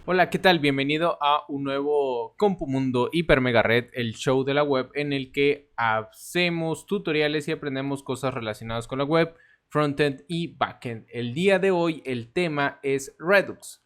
Hola, ¿qué tal? Bienvenido a un nuevo Compumundo Hiper Mega Red, el show de la web en el que hacemos tutoriales y aprendemos cosas relacionadas con la web, frontend y backend. El día de hoy el tema es Redux.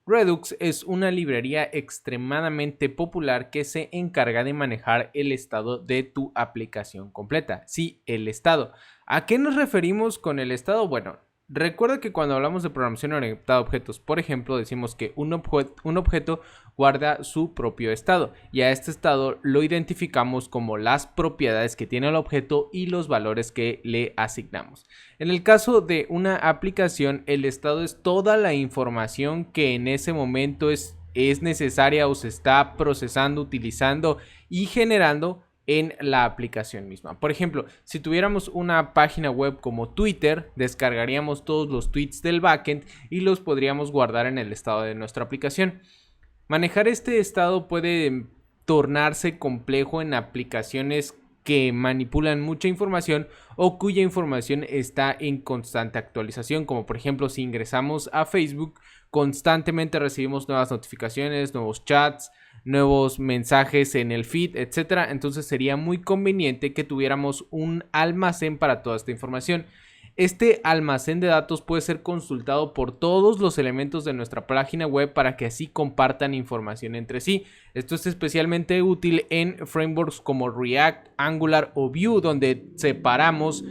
Redux es una librería extremadamente popular que se encarga de manejar el estado de tu aplicación completa. Sí, el estado. ¿A qué nos referimos con el estado? Bueno, recuerda que cuando hablamos de programación orientada a objetos, por ejemplo, decimos que un objeto guarda su propio estado y a este estado lo identificamos como las propiedades que tiene el objeto y los valores que le asignamos. En el caso de una aplicación, el estado es toda la información que en ese momento es necesaria o se está procesando, utilizando y generando en la aplicación misma. Por ejemplo, si tuviéramos una página web como Twitter, descargaríamos todos los tweets del backend y los podríamos guardar en el estado de nuestra aplicación. Manejar este estado puede tornarse complejo en aplicaciones que manipulan mucha información o cuya información está en constante actualización, como por ejemplo si ingresamos a Facebook, constantemente recibimos nuevas notificaciones, nuevos chats, nuevos mensajes en el feed, etcétera. Entonces sería muy conveniente que tuviéramos un almacén para toda esta información. Este almacén de datos puede ser consultado por todos los elementos de nuestra página web para que así compartan información entre sí. Esto es especialmente útil en frameworks como React, Angular o Vue, donde separamos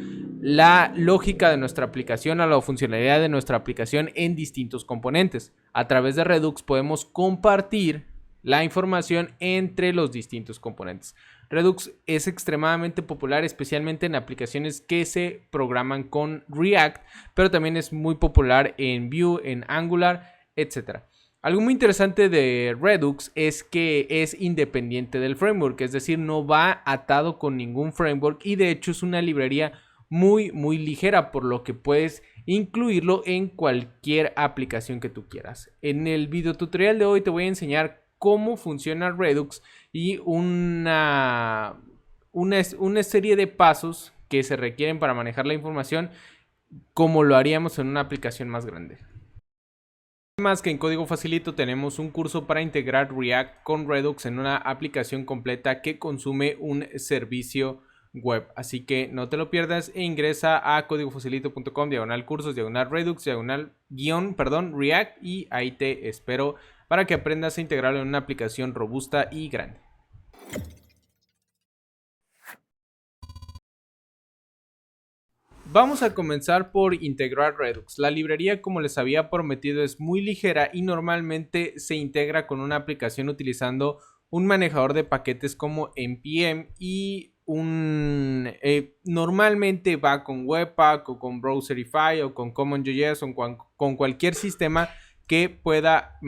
la lógica de nuestra aplicación a la funcionalidad de nuestra aplicación en distintos componentes. A través de Redux podemos compartir la información entre los distintos componentes. Redux es extremadamente popular, especialmente en aplicaciones que se programan con React, pero también es muy popular en Vue, en Angular, etc. Algo muy interesante de Redux es que es independiente del framework, es decir, no va atado con ningún framework y de hecho es una librería muy ligera, por lo que puedes incluirlo en cualquier aplicación que tú quieras. En el video tutorial de hoy te voy a enseñar cómo funciona Redux y una serie de pasos que se requieren para manejar la información como lo haríamos en una aplicación más grande. Además que en Código Facilito tenemos un curso para integrar React con Redux en una aplicación completa que consume un servicio web. Así que no te lo pierdas e ingresa a códigofacilito.com/cursos, /Redux, React y ahí te espero para que aprendas a integrarlo en una aplicación robusta y grande. Vamos a comenzar por integrar Redux. La librería, como les había prometido, es muy ligera y normalmente se integra con una aplicación utilizando un manejador de paquetes como npm y normalmente va con Webpack o con Browserify o con CommonJS o con cualquier sistema que pueda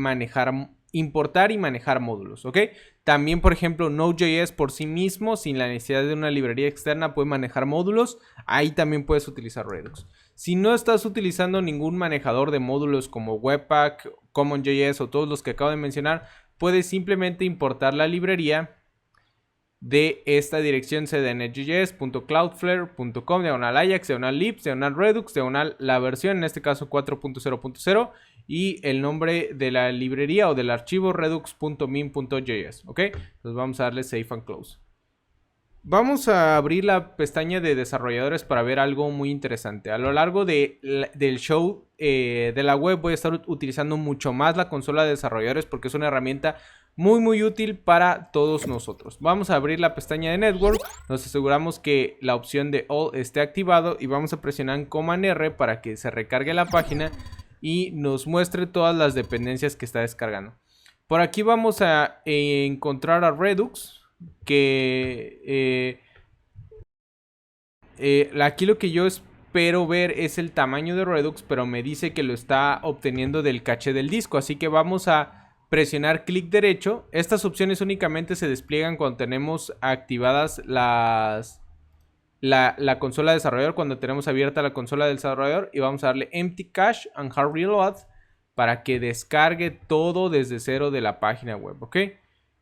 importar y manejar módulos, ¿ok? También, por ejemplo, Node.js por sí mismo, sin la necesidad de una librería externa, puede manejar módulos. Ahí también puedes utilizar Redux. Si no estás utilizando ningún manejador de módulos como Webpack, CommonJS o todos los que acabo de mencionar, puedes simplemente importar la librería de esta dirección cdnjs.cloudflare.com/ajax/libs/redux/ la versión, en este caso 4.0.0 y el nombre de la librería o del archivo redux.min.js, ¿ok? Entonces vamos a darle save and close. Vamos a abrir la pestaña de desarrolladores para ver algo muy interesante. A lo largo del show de la web voy a estar utilizando mucho más la consola de desarrolladores porque es una herramienta muy útil para todos nosotros. Vamos a abrir la pestaña de Network, nos aseguramos que la opción de All esté activado y vamos a presionar Command R para que se recargue la página y nos muestre todas las dependencias que está descargando. Por aquí vamos a encontrar a Redux, que aquí lo que yo espero ver es el tamaño de Redux, pero me dice que lo está obteniendo del caché del disco, así que vamos a presionar clic derecho. Estas opciones únicamente se despliegan cuando tenemos activadas la consola de desarrollador, cuando tenemos abierta la consola del desarrollador, y vamos a darle Empty Cache and Hard Reload para que descargue todo desde cero de la página web, ¿ok?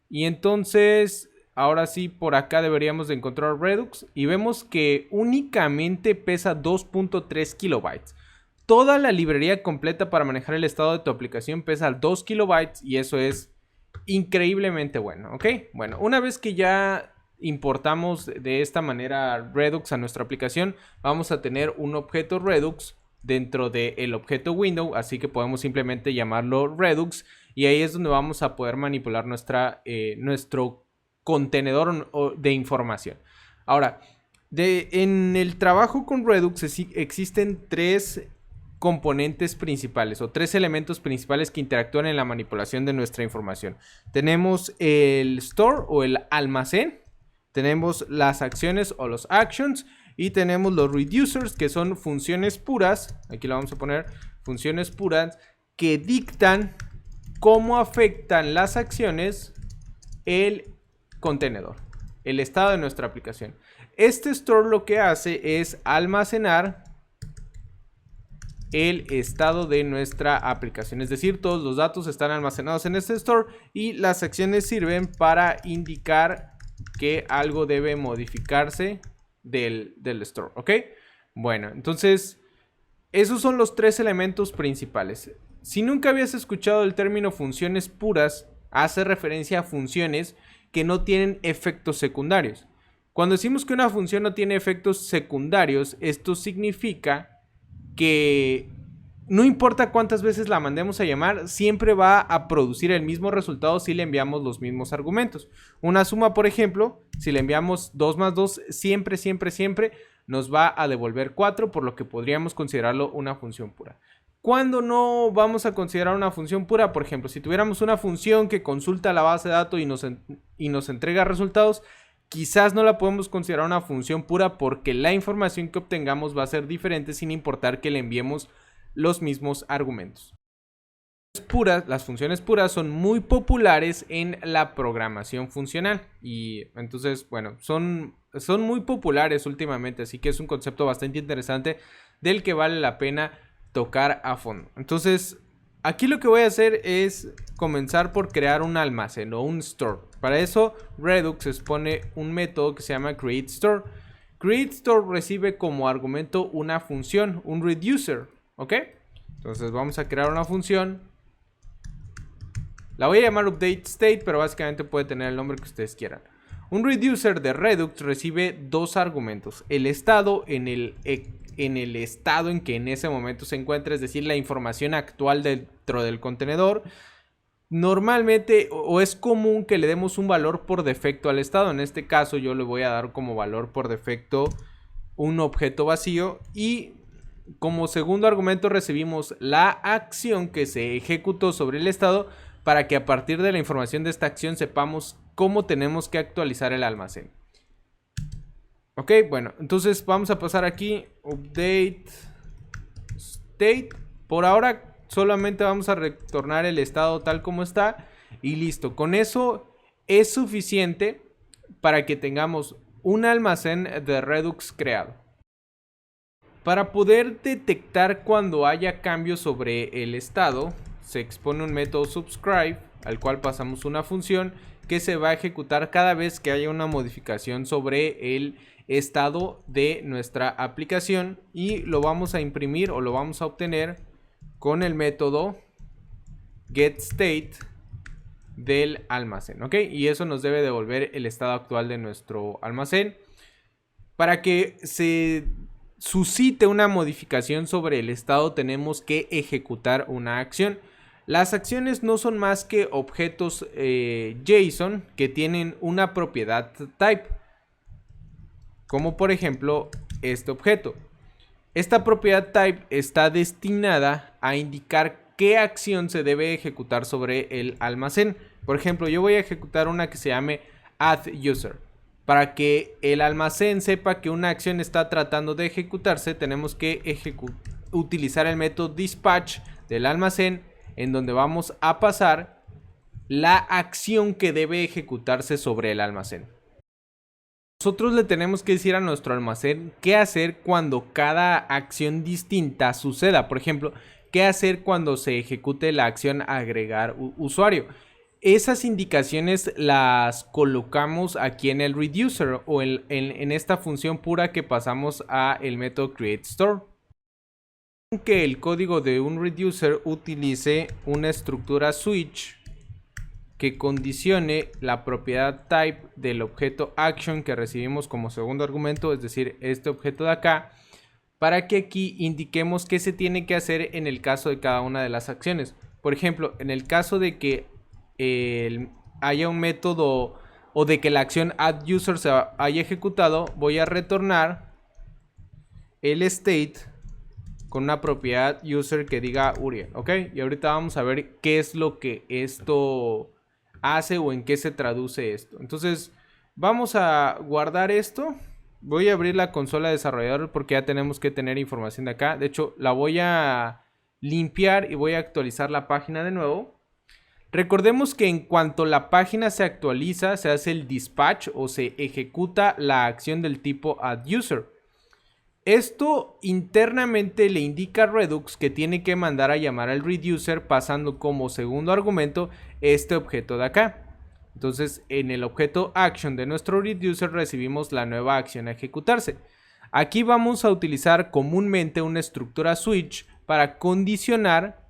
Y entonces ahora sí, por acá deberíamos de encontrar Redux y vemos que únicamente pesa 2.3 kilobytes. Toda la librería completa para manejar el estado de tu aplicación pesa 2 kilobytes y eso es increíblemente bueno, ¿ok? Bueno, una vez que ya importamos de esta manera Redux a nuestra aplicación, vamos a tener un objeto Redux dentro del objeto window, así que podemos simplemente llamarlo Redux y ahí es donde vamos a poder manipular nuestro contenedor de información. Ahora, en el trabajo con Redux existen tres componentes principales o tres elementos principales que interactúan en la manipulación de nuestra información. Tenemos el store o el almacén, tenemos las acciones o los actions y tenemos los reducers, que son funciones puras, aquí lo vamos a poner, funciones puras que dictan cómo afectan las acciones el contenedor, el estado de nuestra aplicación. Este store lo que hace es almacenar el estado de nuestra aplicación, es decir, todos los datos están almacenados en este store y las acciones sirven para indicar que algo debe modificarse del store, ¿ok? Bueno, entonces esos son los tres elementos principales. Si nunca habías escuchado el término funciones puras, hace referencia a funciones que no tienen efectos secundarios. Cuando decimos que una función no tiene efectos secundarios, esto significa que no importa cuántas veces la mandemos a llamar, siempre va a producir el mismo resultado si le enviamos los mismos argumentos. Una suma, por ejemplo, si le enviamos 2 más 2, siempre nos va a devolver 4, por lo que podríamos considerarlo una función pura. ¿Cuándo no vamos a considerar una función pura? Por ejemplo, si tuviéramos una función que consulta la base de datos y nos entrega resultados, quizás no la podemos considerar una función pura porque la información que obtengamos va a ser diferente sin importar que le enviemos los mismos argumentos. Las funciones puras son muy populares en la programación funcional y entonces, bueno, son muy populares últimamente, así que es un concepto bastante interesante del que vale la pena tocar a fondo. Entonces, aquí lo que voy a hacer es comenzar por crear un almacén o un store. Para eso, Redux expone un método que se llama createStore. CreateStore recibe como argumento una función, un reducer, ¿ok? Entonces vamos a crear una función. La voy a llamar updateState, pero básicamente puede tener el nombre que ustedes quieran. Un reducer de Redux recibe dos argumentos: el estado en el estado en que en ese momento se encuentra, es decir, la información actual dentro del contenedor. Normalmente o es común que le demos un valor por defecto al estado. En este caso yo le voy a dar como valor por defecto un objeto vacío y como segundo argumento recibimos la acción que se ejecutó sobre el estado para que a partir de la información de esta acción sepamos cómo tenemos que actualizar el almacén. Ok, bueno, entonces vamos a pasar aquí update state. Por ahora solamente vamos a retornar el estado tal como está y listo. Con eso es suficiente para que tengamos un almacén de Redux creado. Para poder detectar cuando haya cambios sobre el estado, se expone un método subscribe al cual pasamos una función que se va a ejecutar cada vez que haya una modificación sobre el estado de nuestra aplicación y lo vamos a imprimir o lo vamos a obtener con el método getState del almacén, ¿ok? Y eso nos debe devolver el estado actual de nuestro almacén. Para que se suscite una modificación sobre el estado tenemos que ejecutar una acción. Las acciones no son más que objetos JSON que tienen una propiedad type, como por ejemplo este objeto. Esta propiedad type está destinada a indicar qué acción se debe ejecutar sobre el almacén. Por ejemplo, yo voy a ejecutar una que se llame addUser. Para que el almacén sepa que una acción está tratando de ejecutarse, tenemos que utilizar el método dispatch del almacén, en donde vamos a pasar la acción que debe ejecutarse sobre el almacén. Nosotros le tenemos que decir a nuestro almacén qué hacer cuando cada acción distinta suceda. Por ejemplo, qué hacer cuando se ejecute la acción agregar usuario. Esas indicaciones las colocamos aquí en el reducer o en esta función pura que pasamos a el método createStore. que el código de un reducer utilice una estructura switch que condicione la propiedad type del objeto action que recibimos como segundo argumento, es decir, este objeto de acá, para que aquí indiquemos qué se tiene que hacer en el caso de cada una de las acciones. Por ejemplo, en el caso de que haya un método o de que la acción addUser se haya ejecutado, voy a retornar el state con una propiedad user que diga Uriel, ¿ok? Y ahorita vamos a ver qué es lo que esto hace o en qué se traduce esto. Entonces, vamos a guardar esto. Voy a abrir la consola de desarrollador porque ya tenemos que tener información de acá. De hecho, la voy a limpiar y voy a actualizar la página de nuevo. Recordemos que en cuanto la página se actualiza, se hace el dispatch o se ejecuta la acción del tipo addUser. Esto internamente le indica a Redux que tiene que mandar a llamar al reducer pasando como segundo argumento este objeto de acá. Entonces en el objeto action de nuestro reducer recibimos la nueva acción a ejecutarse. Aquí vamos a utilizar comúnmente una estructura switch para condicionar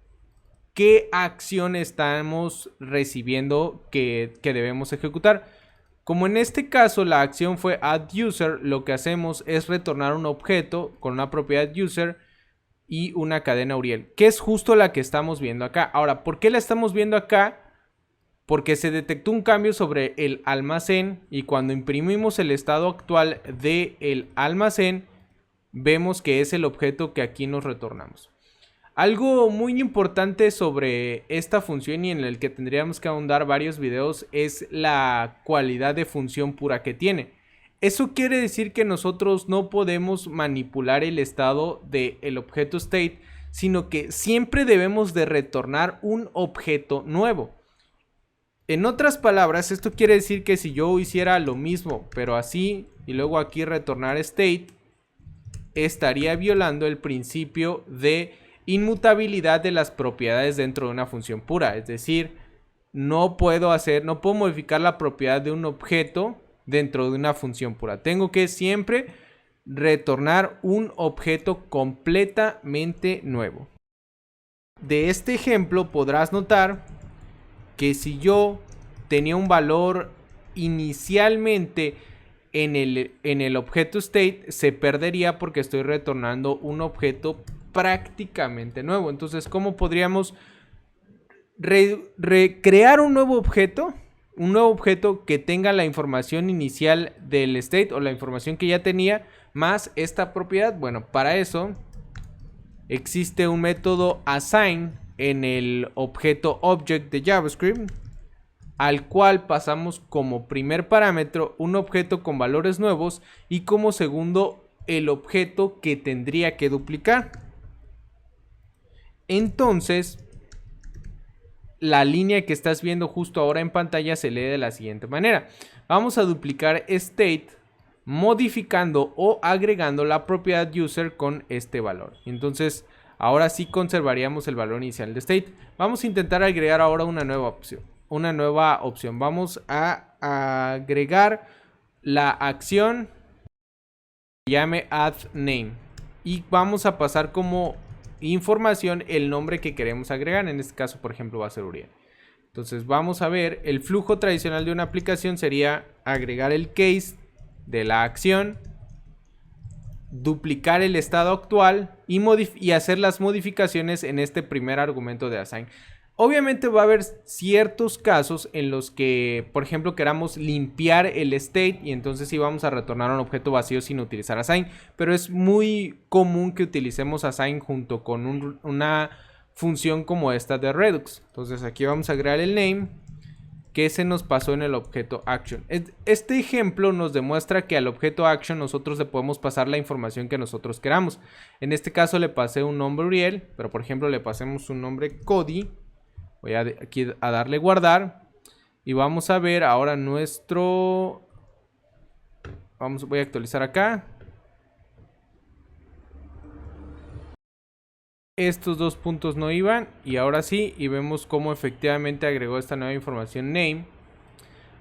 qué acción estamos recibiendo que debemos ejecutar. Como en este caso la acción fue addUser, lo que hacemos es retornar un objeto con una propiedad user y una cadena Uriel, que es justo la que estamos viendo acá. Ahora, ¿por qué la estamos viendo acá? Porque se detectó un cambio sobre el almacén y cuando imprimimos el estado actual del almacén, vemos que es el objeto que aquí nos retornamos. Algo muy importante sobre esta función y en el que tendríamos que ahondar varios videos es la cualidad de función pura que tiene. Eso quiere decir que nosotros no podemos manipular el estado del objeto state, sino que siempre debemos de retornar un objeto nuevo. En otras palabras, esto quiere decir que si yo hiciera lo mismo, pero así, y luego aquí retornar state, estaría violando el principio de inmutabilidad de las propiedades dentro de una función pura. Es decir, no puedo modificar la propiedad de un objeto dentro de una función pura. Tengo que siempre retornar un objeto completamente nuevo. De este ejemplo podrás notar que si yo tenía un valor inicialmente en el objeto state, se perdería porque estoy retornando un objeto prácticamente nuevo. Entonces, ¿cómo podríamos recrear un nuevo objeto? Un nuevo objeto que tenga la información inicial del state o la información que ya tenía más esta propiedad. Bueno, para eso existe un método assign en el objeto object de JavaScript, al cual pasamos como primer parámetro un objeto con valores nuevos y como segundo el objeto que tendría que duplicar. Entonces, la línea que estás viendo justo ahora en pantalla se lee de la siguiente manera. Vamos a duplicar state modificando o agregando la propiedad user con este valor. Entonces, ahora sí conservaríamos el valor inicial de state. Vamos a intentar agregar ahora una nueva opción. Vamos a agregar la acción que se llame addName y vamos a pasar como información el nombre que queremos agregar. En este caso, por ejemplo, va a ser Uriel. Entonces vamos a ver, el flujo tradicional de una aplicación sería agregar el case de la acción, duplicar el estado actual y hacer las modificaciones en este primer argumento de assign. Obviamente va a haber ciertos casos en los que, por ejemplo, queramos limpiar el state y entonces sí vamos a retornar un objeto vacío sin utilizar assign, pero es muy común que utilicemos assign junto con una función como esta de Redux. Entonces aquí vamos a agregar el name que se nos pasó en el objeto action. Este ejemplo nos demuestra que al objeto action nosotros le podemos pasar la información que nosotros queramos. En este caso le pasé un nombre Uriel, pero por ejemplo le pasemos un nombre Cody. Voy aquí a darle guardar y vamos a ver ahora nuestro... voy a actualizar acá. Estos dos puntos no iban y ahora sí, y vemos cómo efectivamente agregó esta nueva información name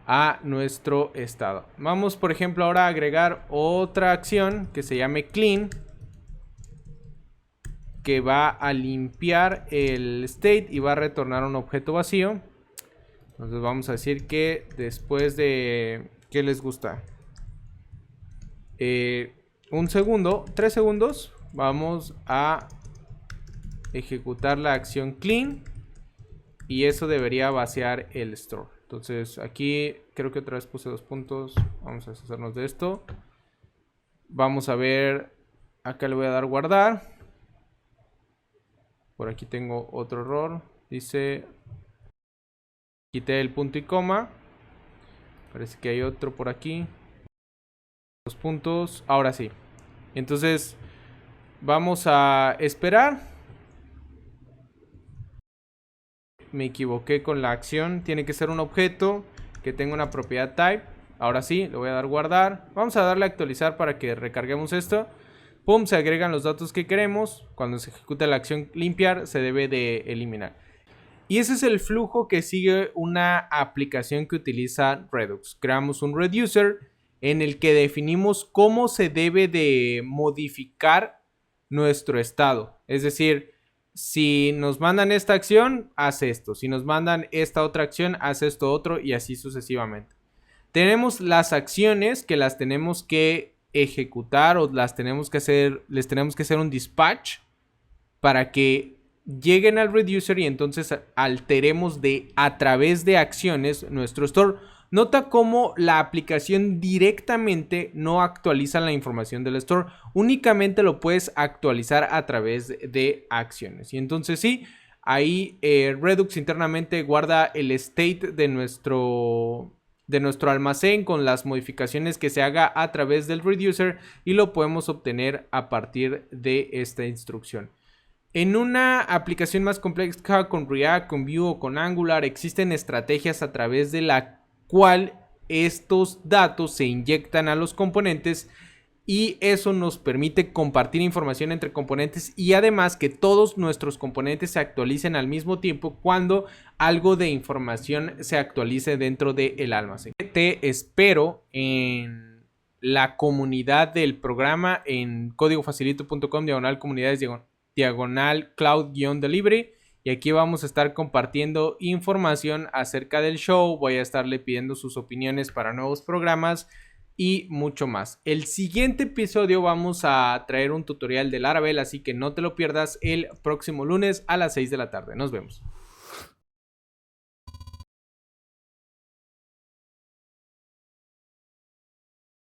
a nuestro estado. Vamos por ejemplo ahora a agregar otra acción que se llame clean. que va a limpiar el state y va a retornar un objeto vacío. Entonces vamos a decir que después de... ¿Qué les gusta? 3 segundos. Vamos a ejecutar la acción clean. Y eso debería vaciar el store. Entonces aquí creo que otra vez puse 2 puntos. Vamos a deshacernos de esto. Vamos a ver. Acá le voy a dar guardar. Por aquí tengo otro error. Dice... Quité el punto y coma. Parece que hay otro por aquí. 2 puntos. Ahora sí. Entonces vamos a esperar. Me equivoqué con la acción. Tiene que ser un objeto que tenga una propiedad type. Ahora sí, le voy a dar guardar. Vamos a darle a actualizar para que recarguemos esto. Pum, se agregan los datos que queremos. Cuando se ejecuta la acción limpiar, se debe de eliminar. Y ese es el flujo que sigue una aplicación que utiliza Redux. Creamos un reducer en el que definimos cómo se debe de modificar nuestro estado. Es decir, si nos mandan esta acción, haz esto. Si nos mandan esta otra acción, haz esto otro y así sucesivamente. Tenemos las acciones que las tenemos que ejecutar o les tenemos que hacer un dispatch para que lleguen al reducer y entonces alteremos a través de acciones nuestro store. Nota cómo la aplicación directamente no actualiza la información del store, únicamente lo puedes actualizar a través de acciones. Y entonces sí, ahí Redux internamente guarda el state de nuestro almacén con las modificaciones que se haga a través del reducer y lo podemos obtener a partir de esta instrucción. En una aplicación más compleja con React, con Vue o con Angular existen estrategias a través de la cual estos datos se inyectan a los componentes y eso nos permite compartir información entre componentes y además que todos nuestros componentes se actualicen al mismo tiempo cuando algo de información se actualice dentro del almacén. Te espero en la comunidad del programa en códigofacilito.com/comunidades /cloud-delivery y aquí vamos a estar compartiendo información acerca del show. Voy a estarle pidiendo sus opiniones para nuevos programas y mucho más. El siguiente episodio vamos a traer un tutorial de Laravel, así que no te lo pierdas el próximo lunes a las 6 de la tarde. Nos vemos.